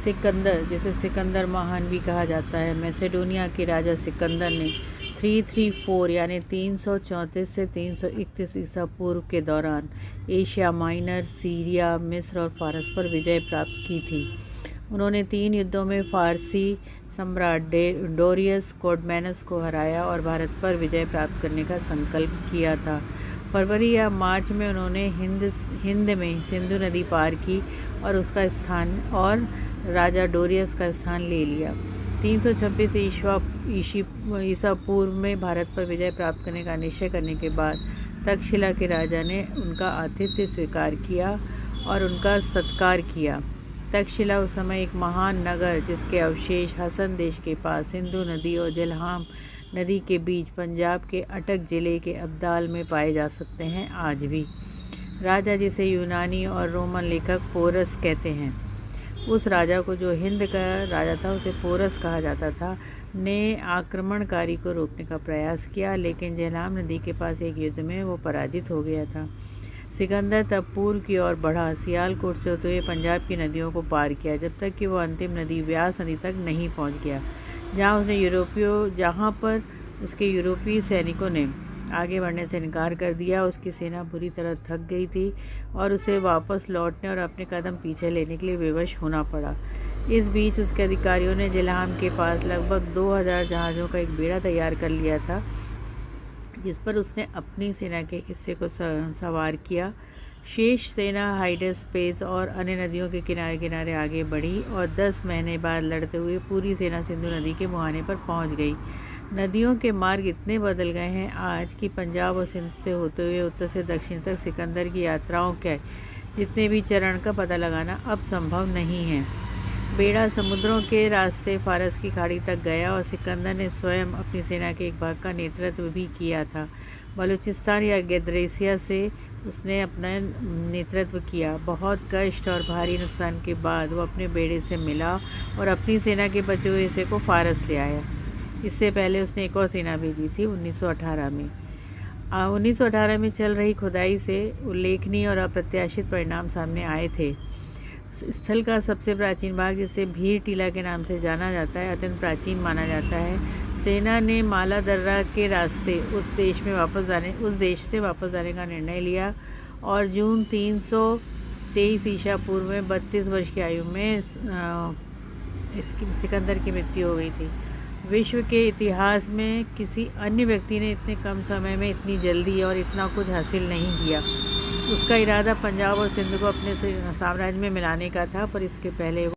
सिकंदर, जिसे सिकंदर महान भी कहा जाता है, मैसेडोनिया के राजा सिकंदर ने 334 यानी 334 से 331 ईसा पूर्व के दौरान एशिया माइनर, सीरिया, मिस्र और फारस पर विजय प्राप्त की थी। उन्होंने 3 युद्धों में फारसी सम्राट डोरियस कोडमैनस को हराया और भारत पर विजय प्राप्त करने का संकल्प किया था। फरवरी या मार्च में उन्होंने हिंद में सिंधु नदी पार की और उसका स्थान और राजा डोरियस का स्थान ले लिया। 326 ईसा पूर्व में भारत पर विजय प्राप्त करने का निश्चय करने के बाद तक्षशिला के राजा ने उनका आतिथ्य स्वीकार किया और उनका सत्कार किया। तक्षशिला उस समय एक महान नगर, जिसके अवशेष हसन देश के पास सिंधु नदी और झेलम नदी के बीच पंजाब के अटक ज़िले के अब्दाल में पाए जा सकते हैं आज भी। राजा, जिसे यूनानी और रोमन लेखक पोरस कहते हैं, उस राजा को, जो हिंद का राजा था, उसे पोरस कहा जाता था, ने आक्रमणकारी को रोकने का प्रयास किया, लेकिन झेलम नदी के पास एक युद्ध में वो पराजित हो गया था। सिकंदर तब पूर्व की ओर बढ़ा, सियालकोट से होते हुए पंजाब की नदियों को पार किया, जब तक कि वह अंतिम नदी व्यास नदी तक नहीं पहुंच गया, जहां पर उसके यूरोपीय सैनिकों ने आगे बढ़ने से इनकार कर दिया। उसकी सेना बुरी तरह थक गई थी और उसे वापस लौटने और अपने कदम पीछे लेने के लिए विवश होना पड़ा। इस बीच उसके अधिकारियों ने झेलम के पास लगभग 2000 जहाज़ों का एक बेड़ा तैयार कर लिया था, जिस पर उसने अपनी सेना के हिस्से को सवार किया। शेष सेना हाइडेस्पेस और अन्य नदियों के किनारे किनारे आगे बढ़ी और 10 महीने बाद लड़ते हुए पूरी सेना सिंधु नदी के मुहाने पर पहुंच गई। नदियों के मार्ग इतने बदल गए हैं आज कि पंजाब और सिंध से होते हुए उत्तर से दक्षिण तक सिकंदर की यात्राओं के जितने भी चरण का पता लगाना अब संभव नहीं है। बेड़ा समुद्रों के रास्ते फारस की खाड़ी तक गया और सिकंदर ने स्वयं अपनी सेना के एक भाग का नेतृत्व भी किया था। बलूचिस्तान या गेद्रेसिया से उसने अपना नेतृत्व किया। बहुत कष्ट और भारी नुकसान के बाद वो अपने बेड़े से मिला और अपनी सेना के बचे हुए हिस्से को फारस ले आया। इससे पहले उसने एक और सेना भेजी थी 1918 में। 1918 में चल रही खुदाई से उल्लेखनीय और अप्रत्याशित परिणाम सामने आए थे। स्थल का सबसे प्राचीन भाग, जिसे भीड़ टीला के नाम से जाना जाता है, अत्यंत प्राचीन माना जाता है। सेना ने माला दर्रा के रास्ते उस देश से वापस जाने का निर्णय लिया और जून 323 ईसा पूर्व में 32 वर्ष की आयु में सिकंदर की मृत्यु हो गई थी। विश्व के इतिहास में किसी अन्य व्यक्ति ने इतने कम समय में इतनी जल्दी और इतना कुछ हासिल नहीं किया। उसका इरादा पंजाब और सिंध को अपने साम्राज्य में मिलाने का था, पर इसके पहले